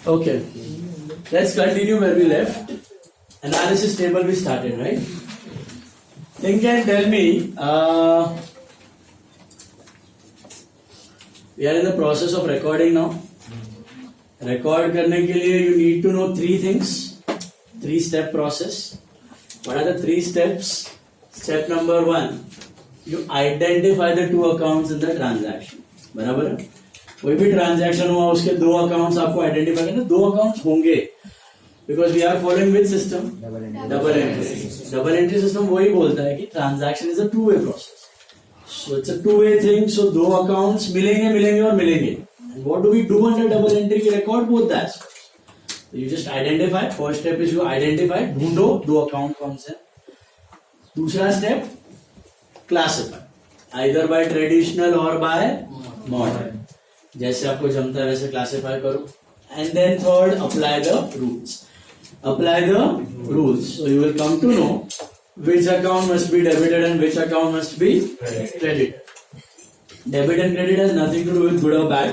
Okay, let's continue where we left. Analysis table we started, right? Think and tell me, we are in the process of recording now. Record करने के लिए you need to know three things, 3-step process. What are the 3 steps? Step number 1, you identify the 2 accounts in the transaction. बराबर है? कोई भी transaction हुआ उसके 2 accounts आपको आइडेंटिफाई करना, 2 अकाउंट्स होंगे because we are following with system double entry. Double entry system वही बोलता है कि transaction is a two way process. So it's a two way thing. सो 2 अकाउंट्स मिलेंगे और मिलेंगे. What do we do under double entry? की record both that. You just identify. First step is you identify, ढूंढो 2 अकाउंट कौन से. दूसरा step classify, either by traditional और बाय मॉडर्न. जैसे आपको जमता है वैसे क्लासिफाई करो. And then third, apply the rules. Apply the rules. So you will come to know which account must be debited and which account must be credited. Debit and credit has nothing to do with good or bad.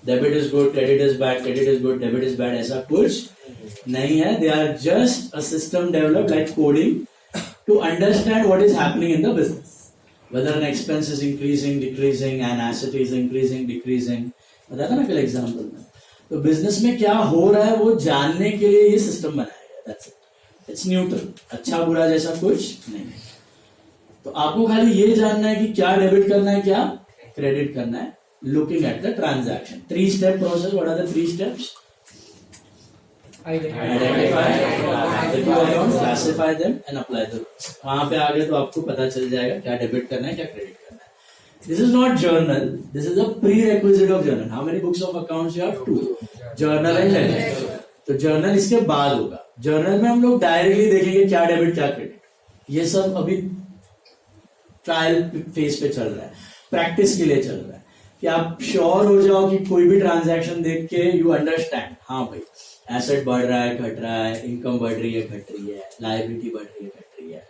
Debit is good, credit is bad, credit is good, debit is bad. ऐसा कुछ नहीं है. They are just a system developed like coding to understand what is happening in the business. Whether an expense is increasing, decreasing, an asset is increasing, decreasing. बताया था ना कल example में. तो बिजनेस में क्या हो रहा है वो जानने के लिए ये सिस्टम बनाया गया. That's it. It's neutral. अच्छा बुरा जैसा कुछ नहीं. तो आपको खाली ये जानना है कि क्या डेबिट करना है, क्या क्रेडिट करना है. Looking at the transaction. 3-step process. What are the 3 steps? Identify, classify them and apply the rules. वहां पे आगे तो आपको पता चल जाएगा क्या डेबिट करना है, क्या क्रेडिट करना है. This is not journal. This is a prerequisite of journal. How many books of accounts you have? 2. Journal and ledger. तो जर्नल इसके बाद होगा. जर्नल में हम लोग डायरेक्टली देखेंगे क्या डेबिट क्या क्रेडिट. ये सब अभी ट्रायल फेज पे चल रहा है, प्रैक्टिस के लिए चल रहा है कि आप श्योर हो जाओ कि कोई भी ट्रांजैक्शन देख के यू अंडरस्टैंड. हाँ भाई, एसेट बढ़ रहा है, घट रहा है, इनकम बढ़ रही है, घट रही है, लायबिलिटी बढ़ रही है, घट रही है.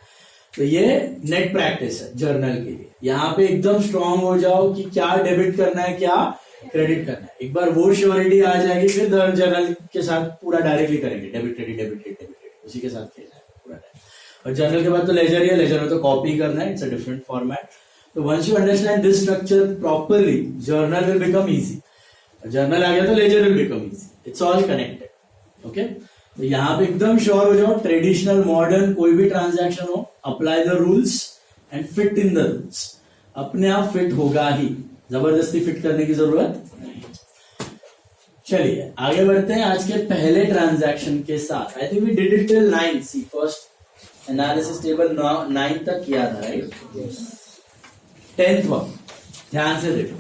तो ये नेट प्रैक्टिस है जर्नल के लिए. यहाँ पे एकदम स्ट्रांग हो जाओ कि क्या डेबिट करना है, क्या क्रेडिट करना है. एक बार वो श्योरिटी आ जाएगी फिर जर्नल के साथ पूरा डायरेक्टली करेंगे. Debit credit debit credit debit credit उसी के साथ खेलना है पूरा टाइम. और जर्नल के बाद तो लेजर ही है. लेजर में तो कॉपी करना है. It's a different format. तो once you understand this structure properly, journal will become easy. Journal आ गया तो ledger will become easy. It's all connected. Okay. तो यहाँ पे एकदम श्योर हो जाओ. ट्रेडिशनल मॉडर्न कोई भी ट्रांजैक्शन हो, apply the rules and fit in the rules. अपने आप फिट होगा ही, जबरदस्ती फिट करने की जरूरत नहीं. चलिए आगे बढ़ते हैं आज के पहले ट्रांजैक्शन के साथ. I think we did it till 9. See first analysis table 9 तक किया था, राइट? 10th वन ध्यान से देखो.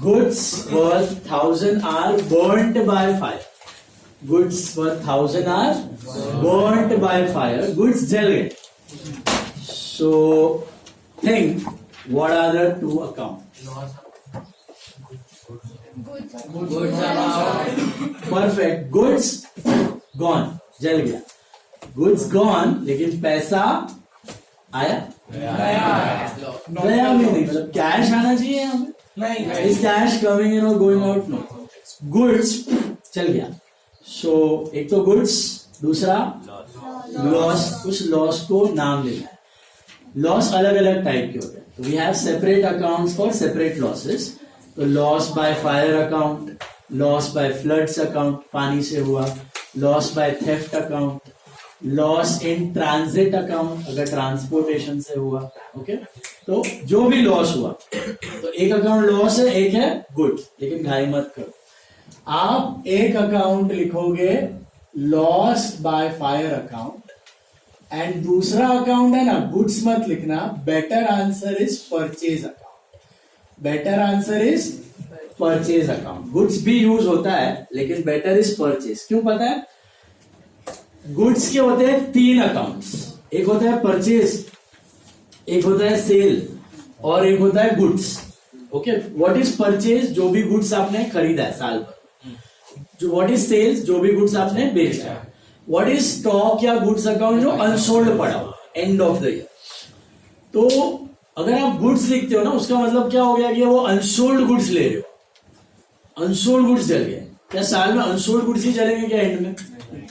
Goods worth 1000 are burned by fire. Goods worth 1000 are burnt by fire. Goods जल गए. So think, what are the 2 accounts? Goods amount. Perfect. Goods gone. जल गया. Goods gone. लेकिन पैसा आया? गया भी नहीं. मतलब कैश आना चाहिए यहाँ पे. नहीं. Is cash coming in or going out? No. Goods चल गया. सो एक तो गुड्स, दूसरा लॉस. उस लॉस को नाम देना है. लॉस अलग अलग टाइप के होते हैं. तो we have separate accounts for separate losses. तो loss by fire account, loss by floods account, पानी से हुआ, loss by theft account, loss in transit account, अगर ट्रांसपोर्टेशन से हुआ. ओके. तो जो भी लॉस हुआ, तो एक अकाउंट लॉस है, एक है गुड. लेकिन घाई मत करो. आप एक अकाउंट लिखोगे loss by fire account and दूसरा अकाउंट है ना गुड्स मत लिखना. Better answer is purchase account. Better answer is purchase account. Goods भी यूज होता है लेकिन बेटर इज परचेज. क्यों पता है? गुड्स के होते हैं 3 अकाउंट्स. एक होता है परचेज, एक होता है सेल और एक होता है goods. Okay. What is purchase? जो भी गुड्स आपने खरीदा है साल भर. जो व्हाट इज सेल्स? जो भी गुड्स आपने बेचा है. व्हाट इज स्टॉक या गुड्स अकाउंट? जो अनसोल्ड पड़ा हुआ एंड ऑफ द ईयर. तो अगर आप गुड्स लिखते हो ना, उसका मतलब क्या हो गया कि वो अनसोल्ड गुड्स ले रहे हो. अनसोल्ड गुड्स जल गए. क्या साल में अनसोल्ड गुड्स ही चलेंगे क्या एंड में?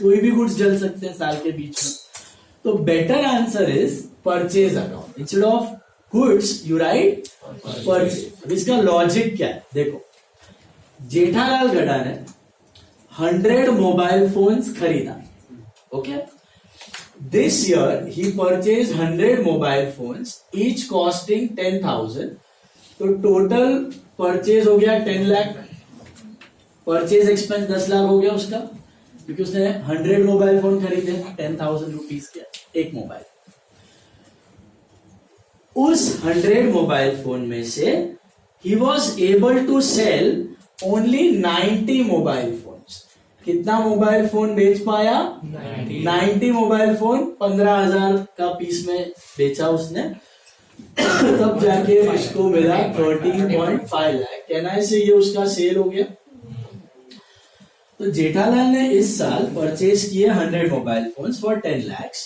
कोई भी गुड्स जल सकते हैं साल के बीच में. तो better answer is purchase account. Instead of goods you right purchase. अब इसका लॉजिक क्या है देखो. जेठालाल गड्ढा ने 100 मोबाइल फोन्स खरीदा. Okay. This year he purchase 100 mobile phones each costing 10,000. तो टोटल परचेज हो गया 10 लाख. परचेज एक्सपेंस 10 लाख हो गया उसका, क्योंकि उसने 100 मोबाइल फोन खरीदे 10,000 रुपीज के एक मोबाइल. उस 100 मोबाइल फोन में से ही was able to sell only 90 mobile phones. कितना मोबाइल फोन बेच पाया? 90 मोबाइल फोन. 15,000 का पीस में बेचा उसने. तब जाके उसको मिला 13.5 लाख. कहना है से ये उसका सेल हो गया. तो जेठालाल ने इस साल परचेज किए 100 मोबाइल फोन्स फॉर 10 lakhs,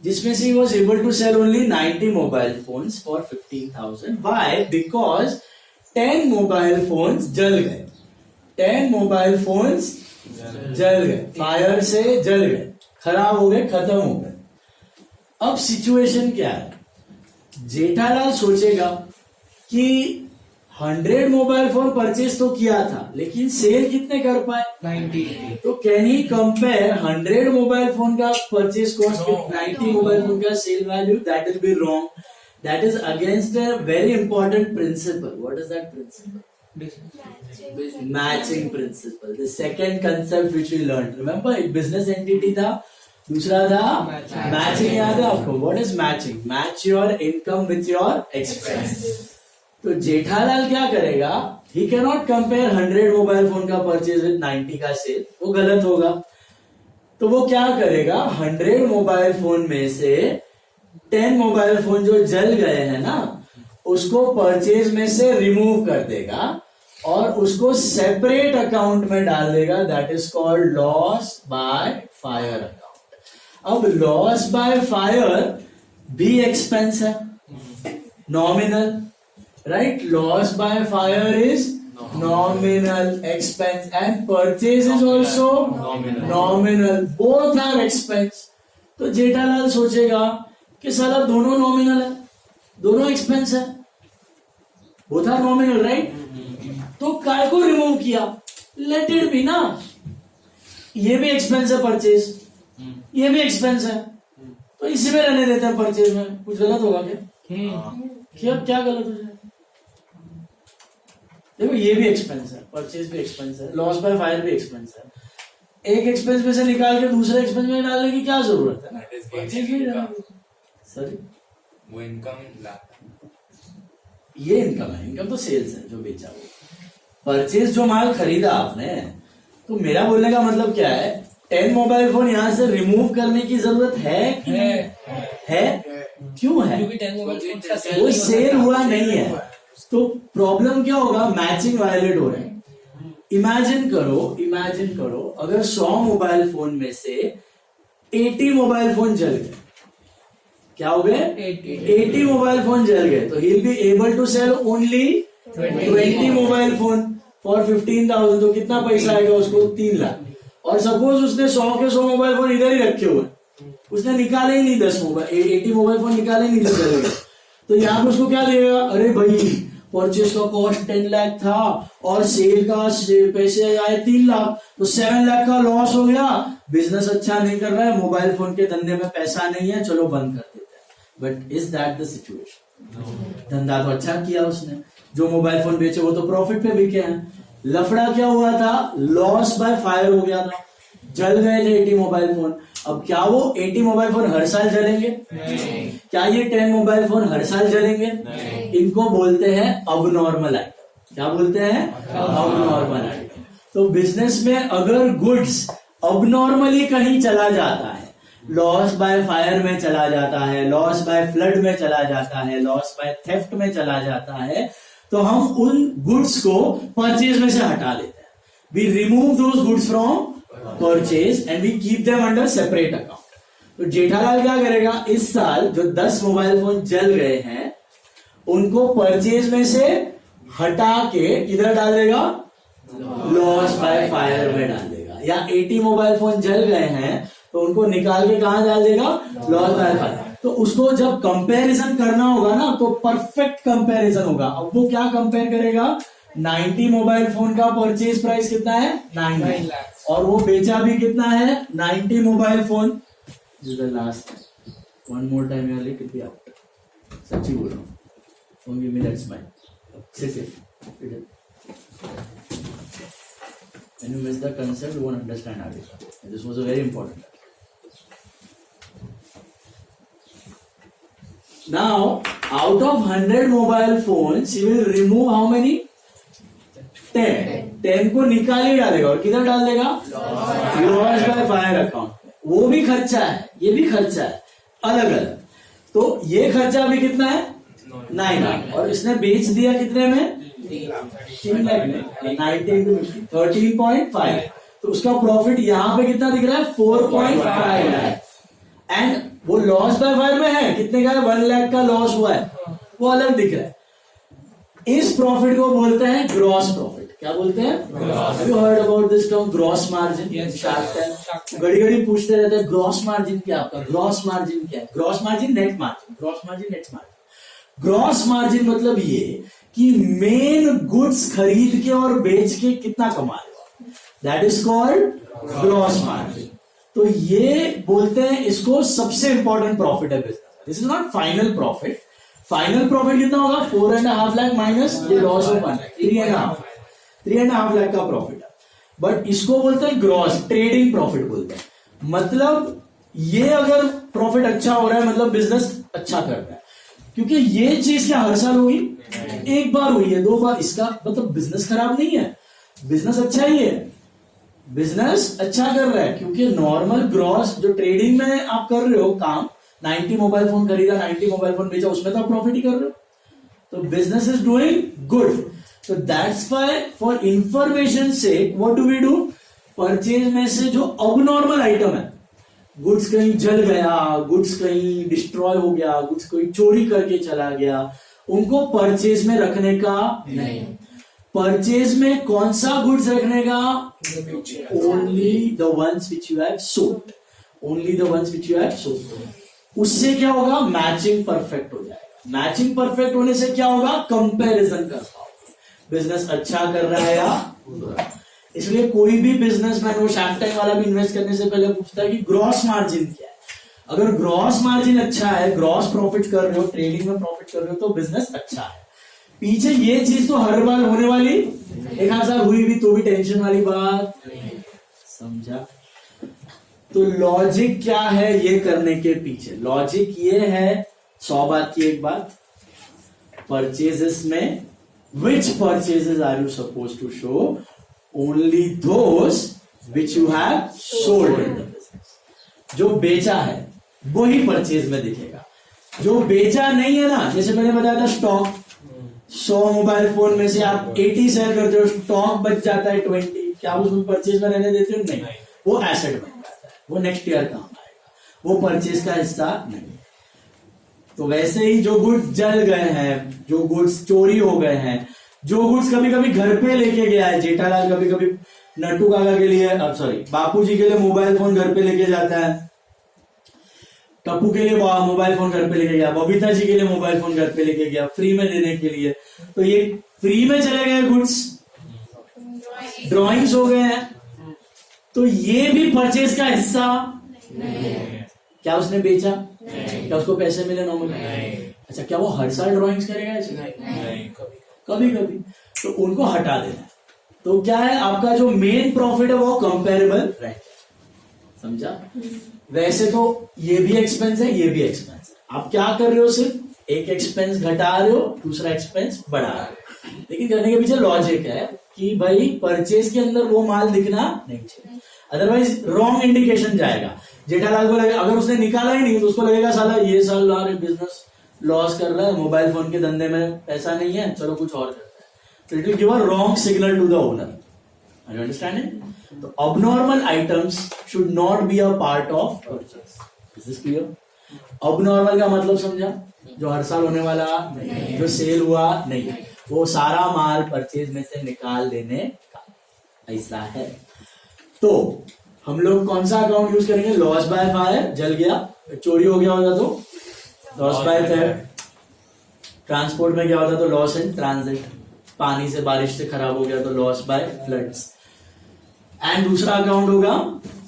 जिसमें से he was able to sell only 90 mobile phones for 15,000. Why? Because 10 mobile phones जल गए. 10 मोबाइल फोन्स जल गए, फायर से जल गए, खराब हो गए, खत्म हो गए. अब सिचुएशन क्या है? जेठालाल सोचेगा कि 100 मोबाइल फोन परचेज तो किया था, लेकिन सेल कितने कर पाए? 90. तो can he compare 100 mobile phone का purchase cost with 90 mobile phone का sale value? That will be wrong. That is against a very important principle. What is that principle? Matching principle. The second concept which we learn. Remember, एक business entity था, दूसरा था matching. याद है आपको? What is matching? Match your income with your expense. तो जेठालाल क्या करेगा? He can not compare 100 mobile phone का परचेज विद 90 का सेल. वो गलत होगा. तो वो क्या करेगा? 100 मोबाइल फोन में से 10 मोबाइल फोन जो जल गए हैं ना, उसको परचेज में से रिमूव कर देगा और उसको सेपरेट अकाउंट में डाल देगा. That is called loss by fire account. अब लॉस बाय फायर भी एक्सपेंस है, nominal. Right? Loss by fire is nominal expense and purchase is also nominal. Both are expense. तो जेठालाल सोचेगा कि साला दोनों नॉमिनल है, दोनों एक्सपेंस है. Both are nominal, right? तो काय को रिमूव किया? Let it be ना. ये भी एक्सपेंस है परचेज, ये भी एक्सपेंस है, तो इसी में रहने देते हैं परचेज में. कुछ गलत होगा क्या? क्या गलत हो जाए? देखो, ये भी एक्सपेंस है, परचेज भी एक्सपेंस है, लॉस बाय फायर भी एक्सपेंस है. एक एक्सपेंस में से निकाल के दूसरे एक्सपेंस में डालने की क्या जरूरत है? परचेज भी सॉरी, वो इनकम लाता. ये इनकम है. इनकम तो सेल्स है जो बेचा. वो परचेज जो माल खरीदा आपने. तो मेरा बोलने का मतलब क्या है? 10 मोबाइल फोन यहाँ से रिमूव करने की जरूरत है कि है? क्यों है? क्योंकि 10 मोबाइल फोन का सेल वो सेल हुआ नहीं है. तो प्रॉब्लम क्या होगा? मैचिंग वायलेट हो रहे हैं. इमेजिन करो अगर 100 मोबाइल फोन में से 80 मोबाइल फोन जल गए. क्या हो गए? 80 मोबाइल फोन जल गए. तो he will be able to sell only 20 mobile phone for 15,000. तो कितना पैसा आएगा उसको? 3 लाख. और सपोज उसने 100 के 100 मोबाइल फोन इधर ही रखे हुए, उसने निकाले ही नहीं 10 मोबाइल 80 मोबाइल फोन निकाले ही नहीं जल गए. तो यहाँ पे उसको क्या देगा? अरे भाई, परचेज का कॉस्ट 10 लाख था और सेल का पैसे आए 3 लाख, तो 7 लाख का लॉस हो गया. बिजनेस अच्छा नहीं कर रहा है, मोबाइल फोन के धंधे में पैसा नहीं है, चलो बंद कर देते हैं. But is that the situation? धंधा तो अच्छा किया उसने. जो मोबाइल फोन बेचे वो तो प्रॉफिट पे बिके हैं. लफड़ा क्या हुआ था? लॉस बाय फायर हो गया था. जल गए थे 80 मोबाइल फोन. अब क्या वो 80 मोबाइल फोन हर साल जलेंगे? नहीं. क्या ये 10 मोबाइल फोन हर साल जलेंगे? नहीं. इनको बोलते हैं अबनॉर्मल आइटम. क्या बोलते हैं? Abnormal item. तो बिजनेस में अगर गुड्स अबनॉर्मली कहीं चला जाता है, लॉस बाय फायर में चला जाता है, लॉस बाय फ्लड में चला जाता है, लॉस बाय थेफ्ट में चला जाता है, तो हम उन गुड्स को परचेज में से हटा देते हैं. We remove those goods from purchase and we keep them under separate account. तो जेठालाल क्या करेगा? इस साल जो 10 मोबाइल फोन जल गए हैं उनको परचेज में से हटा के किधर डाल देगा? लॉस बाय फायर में डाल देगा। या 80 मोबाइल फोन जल गए हैं तो उनको निकाल के कहां डाल देगा? Loss by fire. तो उसको जब कंपैरिजन करना होगा ना तो परफेक्ट कंपैरिजन होगा। अब वो क्या कंपेयर करेगा? 90 मोबाइल फोन का परचेज प्राइस कितना है? 9 लाख, और वो बेचा भी कितना है? 90 mobile phone. Last one more time यार, लिख दिया, सच्ची बोल रहा हूँ। Don't give me that smile. Sit. When you miss the concept, you won't understand Adhika. And this was a very important. Now, out of 100 mobile phones, she will remove how many? 10. 10 को निकाल ही डालेगा और किधर डाल देगा? Loss by fire account. वो भी खर्चा है, ये भी खर्चा है, अलग अलग। तो ये खर्चा भी कितना है? 9 लाख, और इसने बेच दिया कितने में? 3 लाख में। 90 into 50, 13.5। तो उसका प्रॉफिट यहाँ पे कितना दिख रहा है? 4.5 लाख। एंड वो लॉस बाय फायर में है, कितने का है? 1 लाख का लॉस हुआ है, वो अलग दिख रहा है। इस प्रॉफिट को बोलते हैं ग्रॉस प्रॉफिट। क्या बोलते हैं? Have you heard about this term gross margin? Shark tank घड़ी घड़ी पूछते रहते हैं ग्रॉस मार्जिन क्या आपका? ग्रॉस मार्जिन क्या है? Gross margin, net margin, gross margin, net margin. Gross margin मतलब ये कि मेन गुड्स खरीद के और बेच के कितना कमा रहे हो, that is called gross margin. तो ये बोलते हैं, इसको सबसे इंपॉर्टेंट प्रॉफिट है business. This is not final profit. Final profit कितना होगा? 4.5 लाख माइनस ये लॉस ऑफ 1 लाख, 3.5 लाख का प्रॉफिट है। बट इसको बोलते हैं ग्रॉस, ट्रेडिंग प्रॉफिट बोलते हैं। मतलब ये अगर प्रॉफिट अच्छा हो रहा है मतलब बिजनेस अच्छा कर रहा है, क्योंकि ये चीज क्या हर साल हुई? एक बार हुई है, 2 बार, इसका मतलब बिजनेस खराब नहीं है, बिजनेस अच्छा ही है, बिजनेस अच्छा कर रहा है। क्योंकि नॉर्मल ग्रॉस जो ट्रेडिंग में आप कर रहे हो काम, 90 मोबाइल फोन खरीदा, 90 मोबाइल फोन बेचा, उसमें तो आप प्रॉफिट ही कर रहे हो, तो business is doing good. So that's why for information sake what do we do? Purchase में से जो अबनॉर्मल आइटम है, गुड्स कहीं जल गया, गुड्स कहीं डिस्ट्रॉय हो गया, गुड्स कोई चोरी करके चला गया, उनको परचेज में रखने का नहीं। परचेज में कौन सा गुड्स रखने का? Only the ones which you have sold, only the ones which you have sold. उससे क्या होगा? मैचिंग परफेक्ट हो जाएगा। मैचिंग परफेक्ट होने से क्या होगा? कंपैरिजन कर पाओगे बिजनेस अच्छा कर रहा है या बुरा। इसलिए कोई भी बिजनेसमैन, वो शार्क टैंक वाला भी इन्वेस्ट करने से पहले पूछता है कि ग्रॉस मार्जिन क्या है। अगर ग्रॉस मार्जिन अच्छा है, ग्रॉस प्रॉफिट कर रहे हो, ट्रेडिंग में प्रॉफिट कर रहे हो, तो बिजनेस अच्छा है। पीछे ये चीज तो हर बार होने वाली, एक आध साल हुई भी तो भी टेंशन वाली बात, समझा? तो लॉजिक क्या है ये करने के पीछे? लॉजिक ये है, 100 बात की एक बात, परचेजेस में which purchases are you supposed to show? Only those which you have sold in the business. जो बेचा है वही परचेज में दिखेगा। जो बेचा नहीं है ना, जैसे मैंने बताया था स्टॉक, 100 मोबाइल फोन में से आप 80 सेल करते हो, स्टॉक बच जाता है 20, क्या आप उसमें परचेज में रहने देते हो? नहीं, वो एसेट बन जाता है, वो नेक्स्ट ईयर काम आएगा, वो परचेज का हिस्सा नहीं। तो वैसे ही जो गुड्स जल गए हैं, जो गुड्स चोरी हो गए हैं, जो गुड्स कभी कभी घर पे लेके गया है, जेठालाल कभी कभी नट्टू काका के लिए, अब सॉरी बापूजी के लिए मोबाइल फोन घर पे लेके जाता है, टप्पू के लिए मोबाइल फोन घर पे लेके गया, बबीता जी के लिए मोबाइल फोन घर पे लेके गया फ्री में देने के लिए, तो ये फ्री में चले गए गुड्स, ड्रॉइंग्स हो गए हैं, तो ये भी परचेज का हिस्सा नहीं। क्या उसने बेचा? नहीं। क्या उसको पैसे मिले नॉर्मल? अच्छा, क्या वो हर साल ड्राइंग्स करेगा? नहीं, कभी कभी। तो उनको हटा देना। तो क्या है, आपका जो मेन प्रॉफिट है वो कंपेरेबल रहेगा, समझा? वैसे तो ये भी एक्सपेंस है, ये भी एक्सपेंस है, आप क्या कर रहे हो? सिर्फ एक एक्सपेंस घटा रहे हो, दूसरा एक्सपेंस बढ़ा रहे हो। लेकिन करने के पीछे लॉजिक है कि भाई परचेज के अंदर वो माल दिखना नहीं चाहिए, अदरवाइज रॉन्ग इंडिकेशन जाएगा। जेठालाल को लगेगा, अगर उसने निकाला ही नहीं तो उसको लगेगा साला ये साल बिजनेस लॉस कर रहा है, मोबाइल फोन के धंधे में पैसा नहीं है, चलो कुछ और करता है। तो it will give a wrong signal to the owner. Are you understanding? तो abnormal items should not be a part of purchase. Is this clear? Abnormal का मतलब समझा? जो हर साल होने वाला नहीं, जो सेल हुआ नहीं, वो सारा माल परचेज में से निकाल देने का। ऐसा है। तो हम लोग कौन सा अकाउंट यूज करेंगे? लॉस बाय फायर, जल गया, चोरी हो गया होता तो लॉस बाय थेफ्ट। ट्रांसपोर्ट में क्या होता तो लॉस इन ट्रांजिट, पानी से बारिश से खराब हो गया तो लॉस बाय फ्लड्स। एंड दूसरा अकाउंट होगा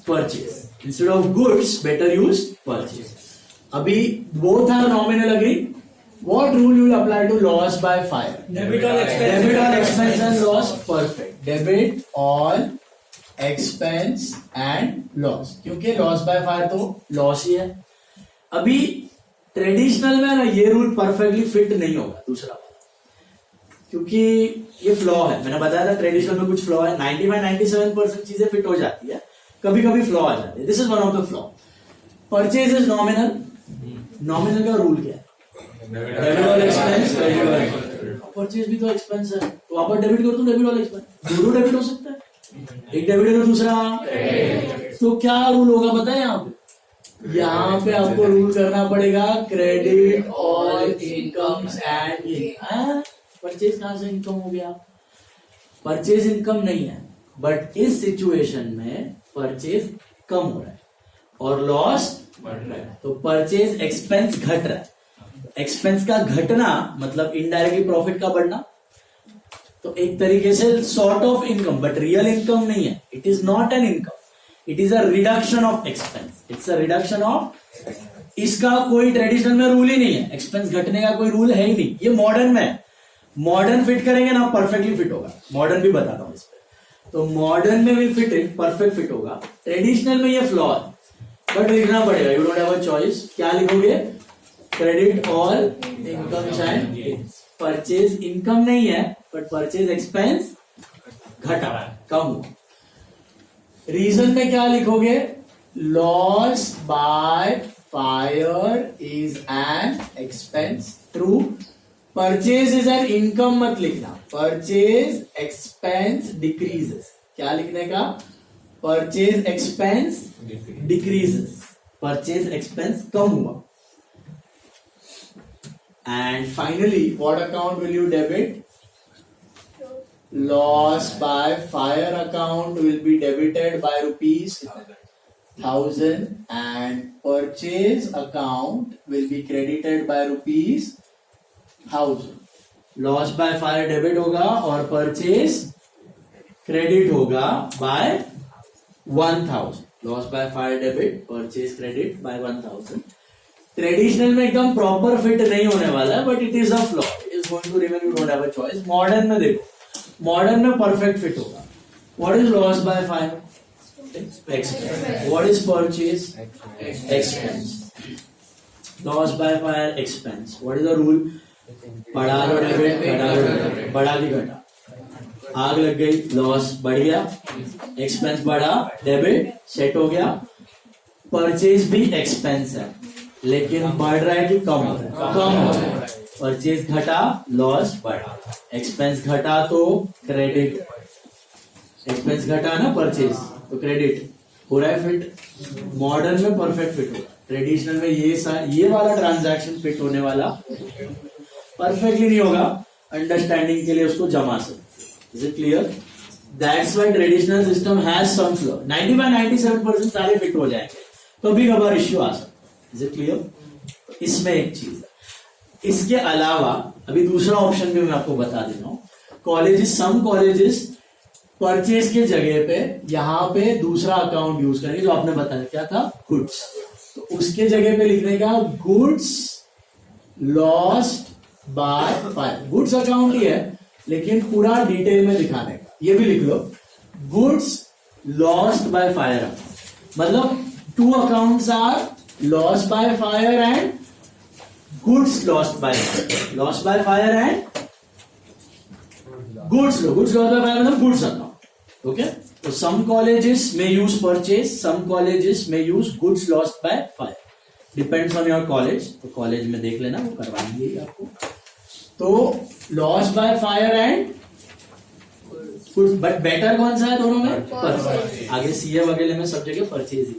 purchase, instead of goods better use purchase. अभी both are nominal agree, what rule you will apply to loss by fire? Debit all expense. Debit all expense and loss. Perfect. Debit all expense and loss. क्योंकि loss by fire तो loss ही है। अभी traditional में ना ये rule perfectly fit नहीं होगा दूसरा वाला, क्योंकि ये फ्लॉ है। मैंने बताया था ट्रेडिशनल में कुछ फ्लॉ है। 95-97% चीजें फिट हो जाती है, कभी कभी फ्लॉ आ जाती है। This is one of the flaw. Purchase is nominal, nominal का रूल क्या है? डेबिट ऑल एक्सपेंस, परचेज भी तो एक्सपेंस है, तो वहां पर डेबिट कर दो डेबिट ऑल एक्सपेंस। दोनों डेबिट हो सकता है, एक डेबिट है तो दूसरा। तो क्या रूल होगा पता है यहाँ पे? यहाँ पे आपको रूल करना पड़ेगा credit all incomes and gain. Purchase कहां से इनकम हो गया? परचेज इनकम नहीं है, बट इस सिचुएशन में परचेज कम हो रहा है और लॉस बढ़ रहा है, तो परचेज एक्सपेंस घट रहा है। एक्सपेंस का घटना मतलब इनडायरेक्टली प्रॉफिट का बढ़ना, तो एक तरीके से sort of income, but real income नहीं है। It is not an income, it is a reduction of expense. It's a reduction of, इसका कोई ट्रेडिशनल में रूल ही नहीं है, एक्सपेंस घटने का कोई रूल है ही नहीं। ये मॉडर्न में, मॉडर्न फिट करेंगे ना परफेक्टली फिट होगा। मॉडर्न भी बताता हूं इस पे, तो मॉडर्न में भी फिट परफेक्ट फिट होगा। ट्रेडिशनल में ये फ्लॉ है, बट लिखना पड़ेगा, you don't have a choice. क्या लिखोगे? Credit all incomes and gains. Purchase income नहीं है, बट परचेज एक्सपेंस घटा, कम हुआ। रीजन में क्या लिखोगे? Loss by fire is an expense, true. Purchase is an income मत लिखना, परचेज एक्सपेंस डिक्रीजेस। क्या लिखने का? Purchase expense decreases, purchase expense कम हुआ। And finally, what account will you debit? Loss by fire account will be debited by ₹1000 and purchase account will be credited by ₹1000. Loss by fire debit होगा और purchase credit होगा by 1000. Loss by fire debit, purchase credit by 1000. Traditional में एकदम proper fit नहीं होने वाला है, but it is a flaw, it is going to remain, you don't have a choice. Modern में देखो, मॉडर्न में परफेक्ट फिट होगा। What is loss by fire? Expense. What is purchase? Expense. Loss by fire expense. What is the rule? बढ़ा लो debit, घटा लो debit, बढ़ा के घटा। आग लग गई, लॉस बढ़ गया, एक्सपेंस बढ़ा, डेबिट सेट हो गया। परचेज भी एक्सपेंस है, लेकिन बढ़ रहा है कि कम हो रहा है? कम हो रहा है। परचेज घटा, लॉस बढ़ा। एक्सपेंस घटा तो क्रेडिट, एक्सपेंस घटा ना परचेज तो क्रेडिट हो रहा है फिट। मॉडर्न में परफेक्ट फिट होगा, ट्रेडिशनल में ये वाला ट्रांजैक्शन फिट होने वाला परफेक्टली नहीं होगा। अंडरस्टैंडिंग के लिए उसको जमा सकते। Is it clear? That's why traditional system has some flaw. 95-97% सारे फिट हो जाएंगे, तो भी कभार इश्यू आ सकता है। Is it clear? इसमें एक चीज है, इसके अलावा अभी दूसरा ऑप्शन भी मैं आपको बता देता हूं। कॉलेजेस, सम कॉलेजेस परचेज के जगह पे यहां पे दूसरा अकाउंट यूज करेंगे, जो आपने बताया क्या था? गुड्स। तो उसके जगह पे लिखने का goods lost by fire. Goods account ही है, लेकिन पूरा डिटेल में दिखाने का। ये भी लिख लो, गुड्स लॉस्ट बाय फायर। मतलब two accounts are loss by fire and goods lost by fire. Loss by fire and goods lost by fire मतलब goods account. Okay? So some colleges may use purchase, some colleges may use goods lost by fire. Depends on your college. तो college में देख लेना, वो करवाएंगे ही आपको। तो loss by fire and goods, but better कौन सा है दोनों में? Purchase. आगे CA वगैरह में सब जगह परचेज ही।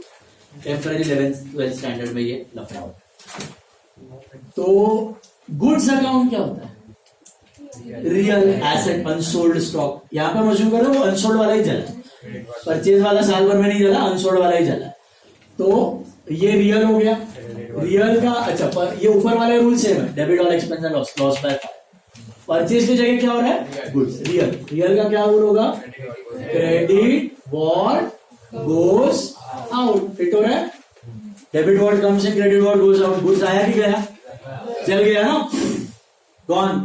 टेम्पररी 11th-12th स्टैंडर्ड में ये लफड़ा होता है। तो गुड्स अकाउंट क्या होता है? Real asset unsold stock. यहाँ पे मजूम कर रहे हो, वो अनसोल्ड वाला ही जला, परचेज वाला साल भर में नहीं जला, अनसोल्ड वाला ही जला। तो ये रियल हो गया। रियल का अच्छा पर ये ऊपर वाले रूल सेम है, debit all expense and loss, loss by purchase की जगह क्या हो रहा है, गुड्स। रियल का क्या रूल होगा, credit what goes out. Fit हो रहा है, debit what comes in, credit what goes out. Goods आया कि गया, चल गया ना, गॉन,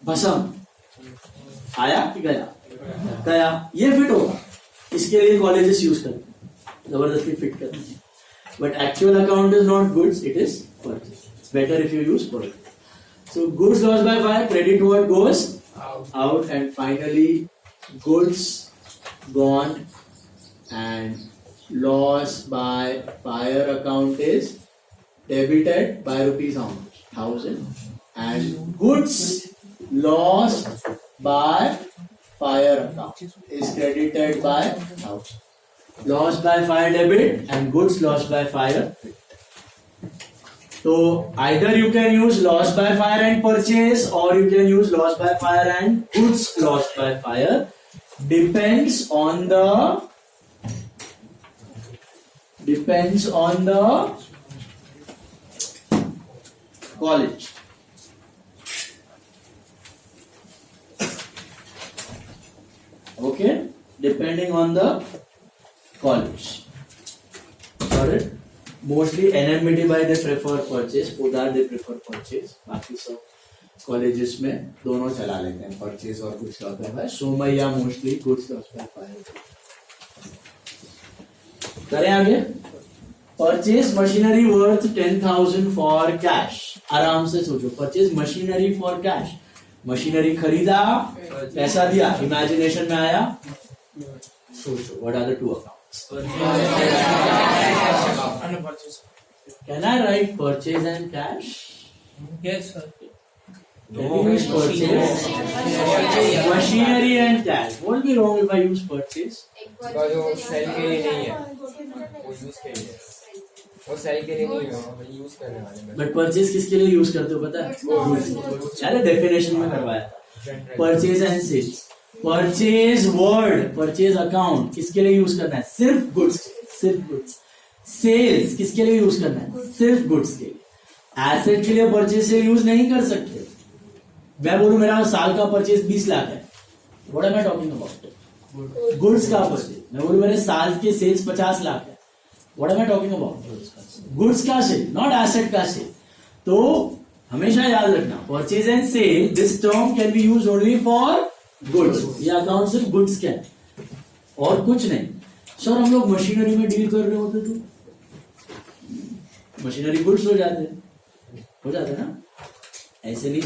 भसम, आया कि गया, गया। ये फिट होगा, इसके लिए कॉलेजेस यूज करते हैं, जबरदस्ती फिट करते हैं। But actual account is not goods, it is purchase. It's better if you use purchase. So goods lost by fire, credit what goes out, and finally goods gone and loss by fire account is debited by rupees how much? 1000, and goods lost by fire account is credited by 1000. Loss by fire debit and goods lost by fire. So either you can use loss by fire and purchase, or you can use loss by fire and goods lost by fire. Depends on the college. Okay, depending on the college. Got it? Mostly NMBT by they prefer purchase, Udar they prefer purchase. बाकी सब colleges में दोनों चला लेते हैं, purchase और goods loss by fire. सोमैया mostly goods loss by fire. करें आगे। Purchase machinery worth 10,000 for cash. आराम से सोचो, purchase machinery for cash. Machinery खरीदा, पैसा दिया, इमेजिनेशन में आया, सोचो what are the two accounts. Can I write purchase and cash? Yes, sir. Can we use purchase? Machinery and cash. What will be wrong if I use purchase? because वो cell के लिए नहीं है, वो use के लिए है। वो सेल के लिए नहीं है, वो यूज करने वाले हैं। But purchase किसके लिए यूज करते हो पता है? अरे डेफिनेशन में करवाया था, purchase and sales. Purchase word, purchase account किसके लिए यूज करना है? सिर्फ गुड्स, सिर्फ गुड्स। सेल्स किसके लिए यूज करना है? सिर्फ गुड्स के लिए। एसेट के लिए परचेज से यूज नहीं कर सकते। मैं बोलूं मेरा साल का परचेज 20 लाख है, what am I talking about? Goods का परचेज। मैं बोलूं मेरे साल के सेल्स 50 लाख है, what am I talking about? Goods का सेल, नॉट एसेट का सेल। तो हमेशा याद रखना, purchase and sale, this term can be use only for goods. ये अकाउंट सिर्फ गुड्स का है और कुछ नहीं। सर हम लोग मशीनरी में डील कर रहे होते तो मशीनरी गुड्स हो जाते ना, ऐसे नहीं।